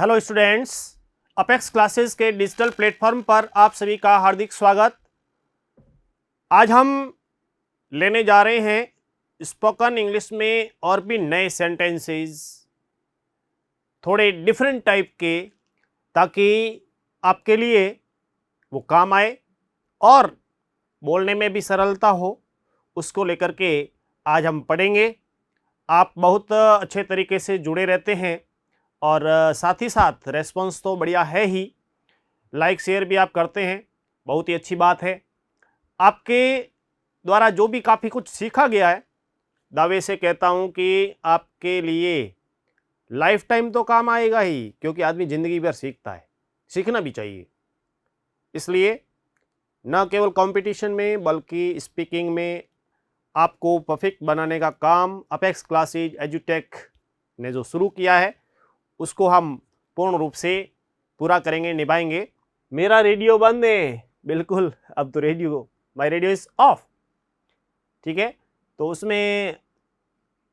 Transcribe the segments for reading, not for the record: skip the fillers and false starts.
Hello students, apex classes के digital platform पर आप सभी का हार्दिक स्वागत। आज हम लेने जा रहे हैं स्पोकन इंग्लिश में और भी नए सेंटेंसेस, थोड़े डिफरेंट टाइप के, ताकि आपके लिए वो काम आए और बोलने में भी सरलता हो। उसको लेकर के आज हम पढ़ेंगे। आप बहुत अच्छे तरीके से जुड़े रहते हैं और साथ ही साथ रेस्पॉन्स तो बढ़िया है ही, लाइक शेयर भी आप करते हैं, बहुत ही अच्छी बात है। आपके द्वारा जो भी काफ़ी कुछ सीखा गया है, दावे से कहता हूँ कि आपके लिए लाइफ टाइम तो काम आएगा ही, क्योंकि आदमी ज़िंदगी भर सीखता है, सीखना भी चाहिए। इसलिए न केवल कंपटीशन में बल्कि स्पीकिंग में आपको परफेक्ट बनाने का काम अपेक्स क्लासेज एजुटेक ने जो शुरू किया है उसको हम पूर्ण रूप से पूरा करेंगे, निभाएंगे। मेरा रेडियो बंद है, बिल्कुल, अब तो माय रेडियो इज़ ऑफ, ठीक है। तो उसमें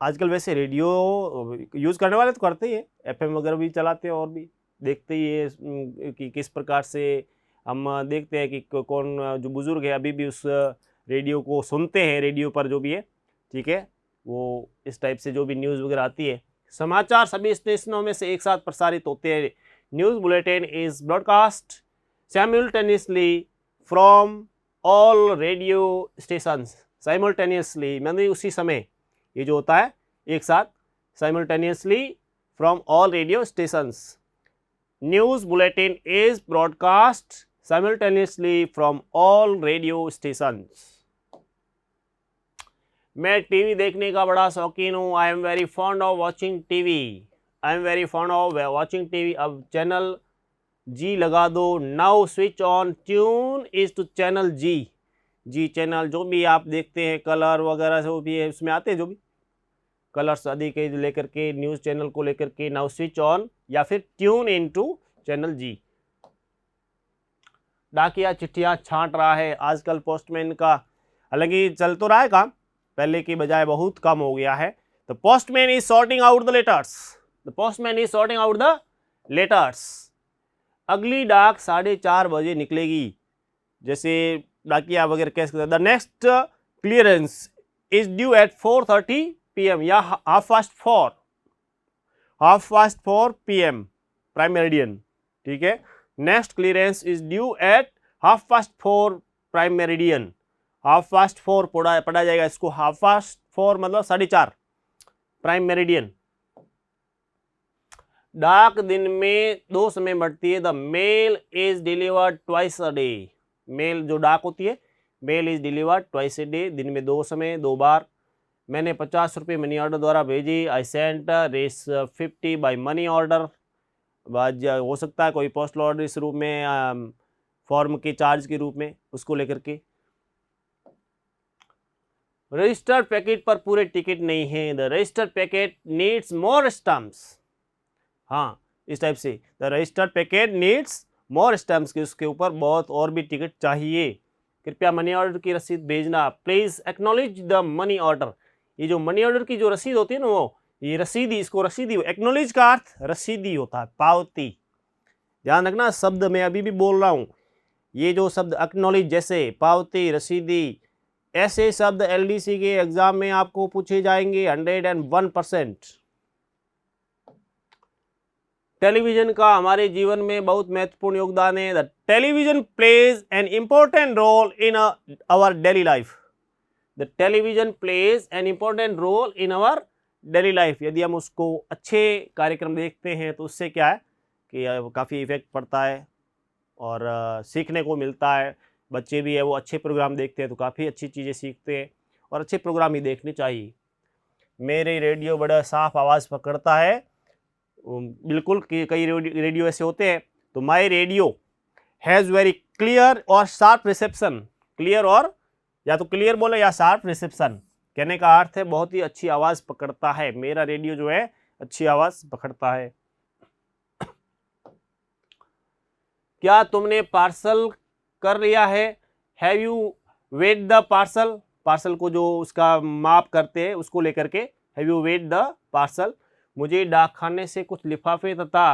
आजकल वैसे रेडियो यूज़ करने वाले तो करते ही हैं, एफएम वगैरह भी चलाते हैं और भी देखते ही है कि किस प्रकार से हम देखते हैं कि कौन जो बुज़ुर्ग है अभी भी उस रेडियो को सुनते हैं, रेडियो पर जो भी है, ठीक है, वो इस टाइप से जो भी न्यूज़ वगैरह आती है, समाचार सभी स्टेशनों में से एक साथ प्रसारित होते हैं। News bulletin is broadcast simultaneously from all radio stations. Simultaneously मतलब उसी समय, ये जो होता है एक साथ, simultaneously from all radio stations. News bulletin is broadcast simultaneously from all radio stations. मैं टीवी देखने का बड़ा शौकीन हूँ। I am very fond of watching TV. I am very fond of watching TV. अब चैनल जी लगा दो। Now switch on tune is to channel ji. Ji channel जो भी आप देखते हैं, कलर वगैरह जो भी है उसमें आते हैं, जो भी कलर्स आदि के लेकर के, न्यूज़ चैनल को लेकर के, नाउ स्विच ऑन या फिर ट्यून इन टू चैनल जी। डाकिया चिट्ठियाँ छांट रहा है आजकल पोस्टमैन का, हालांकि चल तो रहा है काम, पहले की बजाय बहुत कम हो गया है। The postman is sorting out the letters. The postman is sorting out the letters. अगली डाक 4:30 बजे निकलेगी, जैसे डाकिया वगैरह कह सकते हैं। The next clearance is due eight 4:30 PM या half past 4 PM prime meridian, ठीक है। Next clearance is due eight 4:30 prime meridian. 4:30 पढ़ा जाएगा इसको। 4:30 मतलब 4:30 प्राइम मेरिडियन। डाक दिन में 2 समय बढ़ती है। The mail is delivered twice a day. Mail जो डाक होती है, mail is delivered twice a day, दिन में 2 समय, 2 बार। मैंने 50 रुपये मनी ऑर्डर द्वारा भेजी। I sent Rs 50 by money order. हो सकता है कोई पोस्टल ऑर्डर इस रूप में, फॉर्म के चार्ज के रूप में, उसको लेकर के। रजिस्टर्ड पैकेट पर पूरे टिकट नहीं है। The registered packet needs more stamps. हाँ, इस टाइप से the registered packet needs more stamps, के उसके ऊपर बहुत और भी टिकट चाहिए। कृपया मनी ऑर्डर की रसीद भेजना। Please acknowledge the money order. ये जो मनी ऑर्डर की जो रसीद होती है ना, वो ये रसीदी, इसको रसीदी, एक्नॉलेज का अर्थ रसीदी होता है, पावती। ध्यान रखना, शब्द मैं अभी भी बोल रहा हूँ, ये जो शब्द एक्नॉलेज, जैसे पावती, रसीदी, ऐसे शब्द एलडीसी के एग्जाम में आपको पूछे जाएंगे 101%। टेलीविजन का हमारे जीवन में बहुत महत्वपूर्ण योगदान है। The television plays an important role in our daily life. The television plays an important role in our daily life. यदि हम उसको अच्छे कार्यक्रम देखते हैं तो उससे क्या है कि काफ़ी इफेक्ट पड़ता है और सीखने को मिलता है। बच्चे भी है वो अच्छे प्रोग्राम देखते हैं तो काफ़ी अच्छी चीज़ें सीखते हैं, और अच्छे प्रोग्राम ही देखने चाहिए। मेरे रेडियो बड़ा साफ आवाज़ पकड़ता है, बिल्कुल, कई रेडियो ऐसे होते हैं। तो my radio has very clear और शार्प रिसेप्शन। क्लियर और, या तो क्लियर बोले या शार्प रिसेप्शन, कहने का अर्थ है बहुत ही अच्छी आवाज़ पकड़ता है। मेरा रेडियो जो है अच्छी आवाज़ पकड़ता है। क्या तुमने पार्सल कर लिया है? Have you weight the parcel. Parcel को जो उसका माप करते हैं उसको लेकर के, have you weight the parcel. मुझे डाकखाने से कुछ लिफाफे तथा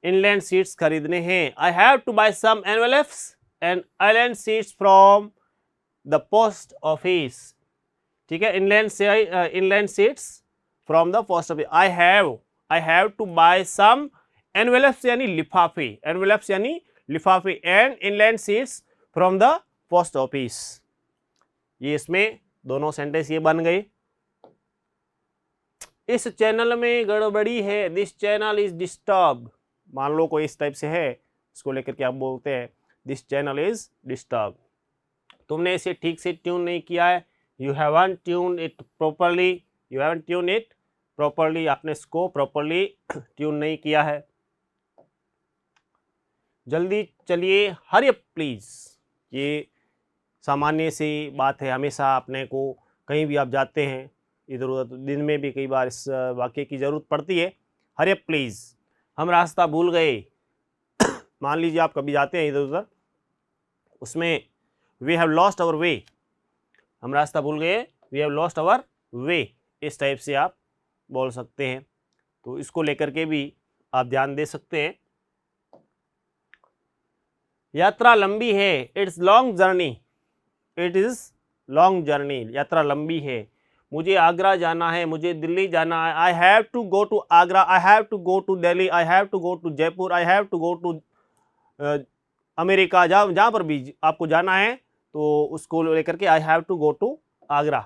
इनलैंड सीड्स खरीदने हैं। I have to buy some envelopes and island seeds from the post office. ठीक है, inland seeds from the post office. I have to buy some envelopes यानी लिफाफे, एनवेलप्स यानी लिफाफे, and inland seeds from the post office. ये इसमें दोनों sentence ये बन गए। इस चैनल में गड़बड़ी है, दिस चैनल इज डिस्टर्ब। मान लो कोई इस टाइप से है, इसको लेकर के आप बोलते हैं दिस चैनल इज डिस्टर्ब। तुमने इसे ठीक से ट्यून नहीं किया है, you haven't tune it properly, you haven't tune it properly, आपने इसको प्रॉपरली ट्यून नहीं किया है। जल्दी चलिए, हरी अप प्लीज। ये सामान्य सी बात है, हमेशा अपने को कहीं भी आप जाते हैं इधर उधर, दिन में भी कई बार इस वाक्य की ज़रूरत पड़ती है। हरी अप प्लीज़, हम रास्ता भूल गए। मान लीजिए आप कभी जाते हैं इधर उधर, उसमें we have lost our way, हम रास्ता भूल गए, we have lost our way, इस टाइप से आप बोल सकते हैं। तो इसको लेकर के भी आप ध्यान दे सकते हैं। यात्रा लंबी है, it's long journey, it is long journey, यात्रा लंबी है। मुझे आगरा जाना है, मुझे दिल्ली जाना है। I have to go to Agra, I have to go to Delhi, I have to go to Jaipur, I have to go to America. जहाँ पर भी आपको जाना है तो उसको लेकर के I have to go to Agra.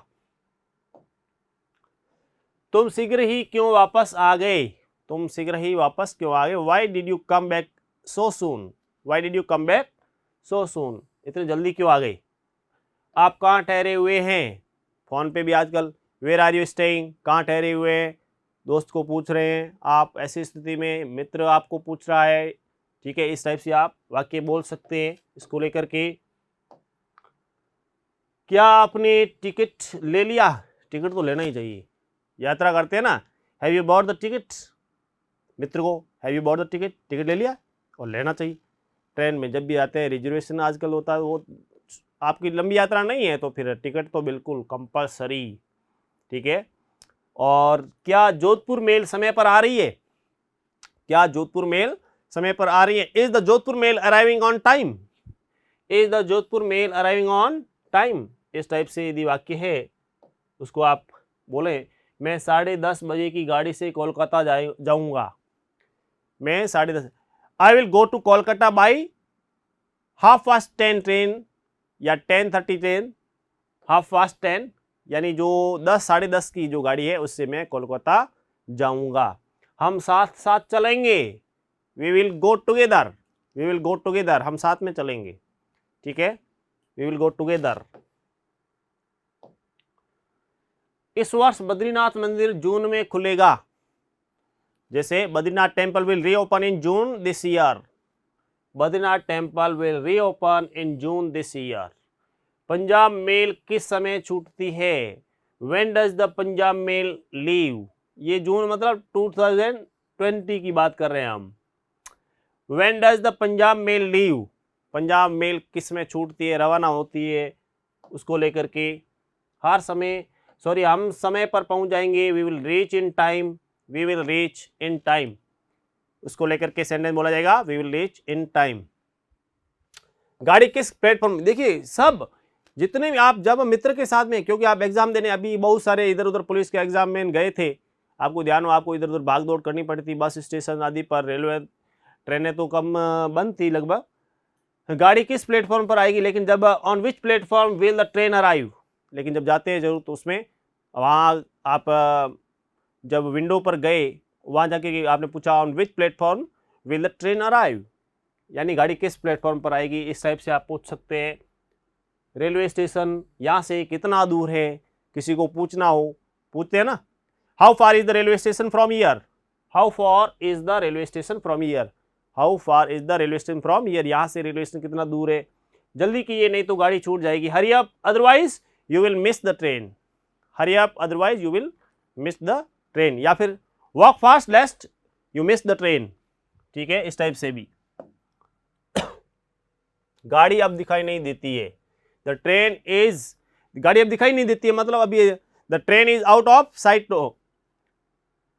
तुम शीघ्र ही क्यों वापस आ गए, तुम शीघ्र ही वापस क्यों आ गए। Why did you come back so soon, why did you come back so soon, इतने जल्दी क्यों आ गए। आप कहाँ ठहरे हुए हैं, फ़ोन पे भी आजकल वेयर आर यू स्टेइंग, कहाँ ठहरे हुए हैं, दोस्त को पूछ रहे हैं आप, ऐसी स्थिति में मित्र आपको पूछ रहा है। ठीक है, इस टाइप से आप वाक्य बोल सकते हैं इसको लेकर के। क्या आपने टिकट ले लिया, टिकट तो लेना ही चाहिए, यात्रा करते हैं ना। Have you bought the ticket, मित्र को have you bought the ticket, ticket ले लिया, और लेना चाहिए। ट्रेन में जब भी आते हैं रिजर्वेशन आजकल होता है, वो आपकी लंबी यात्रा नहीं है तो फिर टिकट तो बिल्कुल कंपलसरी। ठीक है, और क्या जोधपुर मेल समय पर आ रही है, क्या जोधपुर मेल समय पर आ रही है। Is the Jodhpur mail arriving on time, is the Jodhpur mail arriving on time, इस टाइप से यदि वाक्य है उसको आप बोलें मैं 10:30 बजे की गाड़ी से कोलकाता जाऊंगा, मैं 10:30, I will go to Kolkata by 10:30 train या 10:30 ट्रेन, 10:30 यानी जो 10 साढ़े 10 की जो गाड़ी है उससे मैं कोलकाता जाऊंगा। हम साथ साथ चलेंगे, we will go together, we will go together, हम साथ में चलेंगे। ठीक है, वी विल गो टुगेदर। इस वर्ष बद्रीनाथ मंदिर जून में खुलेगा, जैसे Badrinath temple will reopen in June this year, Badrinath temple will reopen in June this year. Punjab mail किस समय छूटती है, when does the Punjab mail leave, ये जून मतलब 2020 की बात कर रहे हैं हम। When does the Punjab mail leave, Punjab mail किस में छूटती है, रवाना होती है, उसको लेकर के हर समय हम समय पर पहुंच जाएंगे, we will reach in time, we will reach in time, उसको लेकर के सेंटेंस बोला जाएगा we will reach in time. गाड़ी किस प्लेटफॉर्म, देखिए सब जितने भी आप जब मित्र के साथ में, क्योंकि आप एग्जाम देने अभी बहुत सारे इधर उधर पुलिस के एग्जाम में गए थे, आपको ध्यान हो, आपको इधर उधर भाग दौड़ करनी पड़ी थी बस स्टेशन आदि पर, रेलवे ट्रेनें तो कम बंद थी लगभग। गाड़ी किस प्लेटफॉर्म पर आएगी, लेकिन जब on which platform will the train arrive, लेकिन जब जाते हैं जरूर तो उसमें वहाँ आप जब विंडो पर गए वहाँ जाके आपने पूछा on which platform will the train arrive, यानी गाड़ी किस प्लेटफॉर्म पर आएगी, इस टाइप से आप पूछ सकते हैं। रेलवे स्टेशन यहाँ से कितना दूर है, किसी को पूछना हो, पूछते हैं ना, how far is the railway station from here, how far is the railway station from here, how far is the railway station from here, यहाँ से रेलवे स्टेशन कितना दूर है। जल्दी कीजिए नहीं तो गाड़ी छूट जाएगी। Hurry up otherwise you will miss the train, hurry up otherwise you will miss the train, या फिर walk fast लेस्ट you miss the train. ठीक है, इस टाइप से भी। गाड़ी अब दिखाई नहीं देती है, द ट्रेन इज, गाड़ी अब दिखाई नहीं देती है मतलब अभी the train is out of sight no,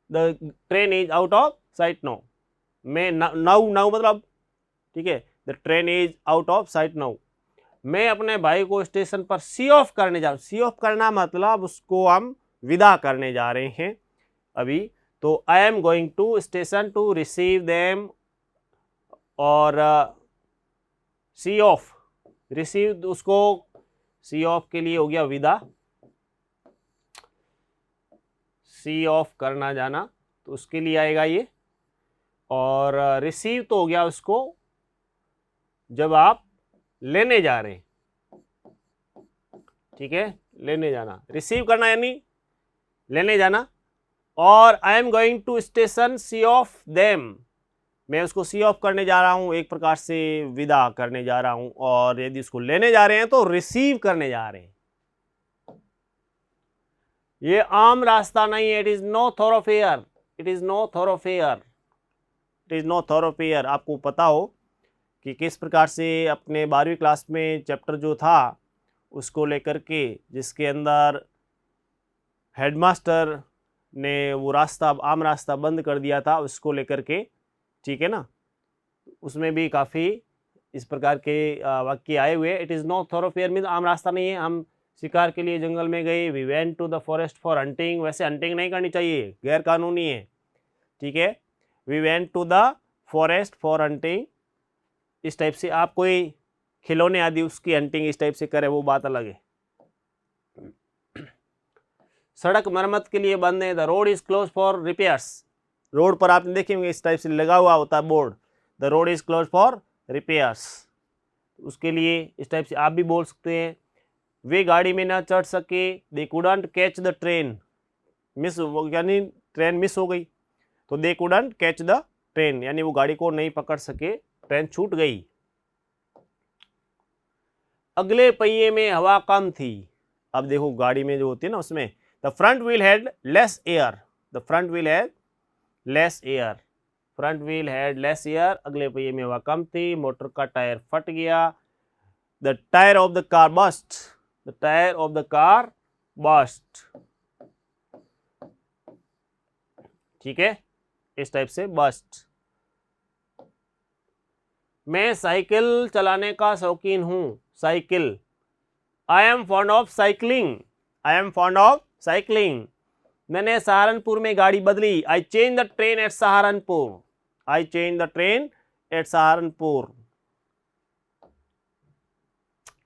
the train is out of sight no, मैं नाउ नाउ मतलब ठीक है, the train is out of sight now. मैं अपने भाई को स्टेशन पर सी ऑफ करने जा रहा हूँ। सी ऑफ करना मतलब उसको हम विदा करने जा रहे हैं अभी। तो I am going to station to receive them, और सी ऑफ, रिसीव उसको सी ऑफ के लिए हो गया विदा, सी ऑफ करना जाना, तो उसके लिए आएगा ये। और रिसीव तो हो गया उसको जब आप लेने जा रहे हैं, ठीक है, लेने जाना। रिसीव करना यानी लेने जाना। और I am going to station see off them, मैं उसको सी ऑफ करने जा रहा हूं, एक प्रकार से विदा करने जा रहा हूं। और यदि उसको लेने जा रहे हैं तो रिसीव करने जा रहे हैं। ये आम रास्ता नहीं है, it is no thoroughfare, it is no thoroughfare, it is no thoroughfare. आपको पता हो कि किस प्रकार से अपने 12वीं क्लास में चैप्टर जो था उसको लेकर के, जिसके अंदर हेडमास्टर ने वो रास्ता, आम रास्ता बंद कर दिया था, उसको लेकर के, ठीक है ना, उसमें भी काफ़ी इस प्रकार के वाक्य आए हुए। इट इज़ नो थोरोफेयर मीन्स आम रास्ता नहीं है। हम शिकार के लिए जंगल में गए, we went to the forest for hunting, वैसे हंटिंग नहीं करनी चाहिए, गैर कानूनी है, ठीक है। We went to the forest for hunting, इस टाइप से। आप कोई खिलौने आदि उसकी हंटिंग इस टाइप से करे, वो बात अलग है। सड़क मरम्मत के लिए बंद है, the road is close for repairs. Road पर आपने देखे होंगे इस टाइप से लगा हुआ होता है board, the road is close for repairs, उसके लिए इस टाइप से आप भी बोल सकते हैं। वे गाड़ी में ना चढ़ सके, they couldn't catch the train, miss यानी ट्रेन मिस हो गई, तो they couldn't catch the train यानी वो गाड़ी को नहीं पकड़ सके, ट्रेन छूट गई। अगले पहिए में हवा कम थी। अब देखो गाड़ी में जो होती है ना, उसमें the front wheel had less air, the front wheel had less air, front wheel had less air, अगले पहिए में हवा कम थी, मोटर का टायर फट गया। The tyre of the car burst, the tyre of the car burst, ठीक है, इस टाइप से बस्ट। मैं साइकिल चलाने का शौकीन हूं, cycle, I am fond of cycling, I am fond of cycling. मैंने सहारनपुर में गाड़ी बदली, I change the train eight Saharanpur, I change the train eight Saharanpur.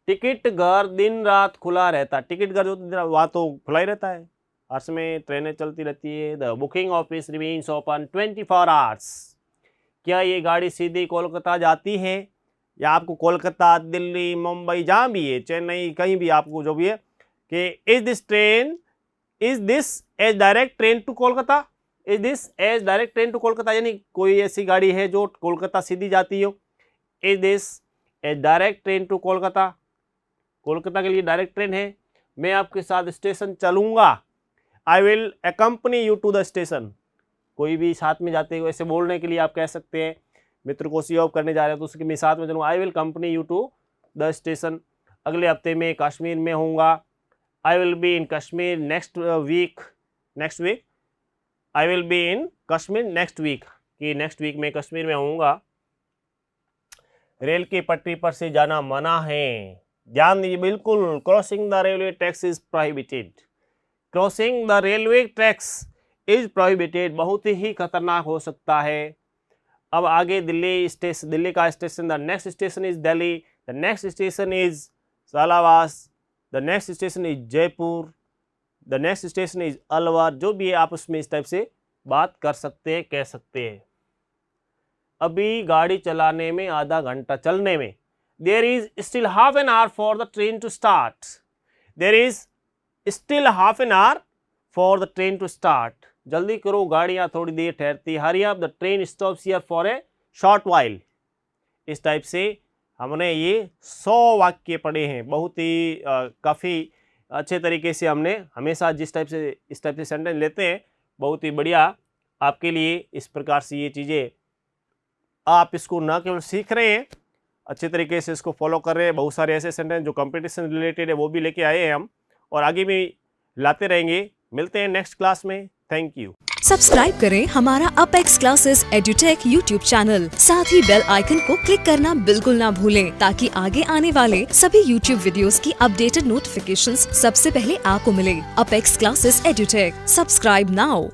Ticket घर दिन रात खुला रहता, टिकट घर जो वहां तो खुला ही रहता है, हर समय ट्रेनें चलती रहती है। The booking office remains open 24 hours. क्या ये गाड़ी सीधी कोलकाता जाती है, या आपको कोलकाता, दिल्ली, मुंबई, जहाँ भी है, चेन्नई, कहीं भी आपको जो भी है, कि is this train, is this a direct train to Kolkata, is this a direct train to Kolkata, यानी कोई ऐसी गाड़ी है जो कोलकाता सीधी जाती हो, is this a direct train to Kolkata, Kolkata के लिए डायरेक्ट ट्रेन है। मैं आपके साथ स्टेशन चलूंगा, I will accompany you to the station. कोई भी साथ में जाते हुए ऐसे बोलने के लिए आप कह सकते हैं, मित्र को सी ऑफ करने जा रहे हैं तो उसके मैं साथ में चलूँगा, I will company you to the station. अगले हफ्ते में कश्मीर में होऊंगा, I will be in Kashmir next week, next week, I will be in Kashmir next week, कि नेक्स्ट वीक में कश्मीर में होऊंगा। रेल की पटरी पर से जाना मना है, ध्यान दीजिए बिल्कुल, crossing the railway tracks is prohibited, crossing the railway tracks is prohibited, बहुत ही खतरनाक हो सकता है। अब आगे दिल्ली स्टेशन, दिल्ली का station, the next station is Delhi, the next station is Salawas, the next station is Jaipur, the next station is Alwar, जो भी है आप उसमें इस टाइप से बात कर सकते हैं, कह सकते हैं। अभी गाड़ी चलाने में आधा घंटा, चलने में, there is still half an hour for the train to start, there is still half an hour for the train to start, जल्दी करो गाड़ियाँ थोड़ी देर ठहरती, hurry up, the train stops here for a short while. इस type से हमने ये 100 वाक्य पढ़े हैं, बहुत ही काफ़ी अच्छे तरीके से हमने हमेशा जिस टाइप से इस टाइप से सेंटेंस लेते हैं, बहुत ही बढ़िया आपके लिए इस प्रकार से ये चीज़ें आप इसको न केवल सीख रहे हैं, अच्छे तरीके से इसको फॉलो कर रहे हैं। बहुत सारे ऐसे सेंटेंस जो कंपटीशन रिलेटेड है वो भी लेके आए हैं हम, और आगे भी लाते रहेंगे। मिलते हैं नेक्स्ट क्लास में, थैंक यू। सब्सक्राइब करें हमारा apex classes edutech YouTube channel. साथ ही बेल आइकन को क्लिक करना बिल्कुल ना भूलें ताकि आगे आने वाले सभी यूट्यूब वीडियोस की अपडेटेड नोटिफिकेशंस सबसे पहले आपको मिले। Apex classes edutech, subscribe now.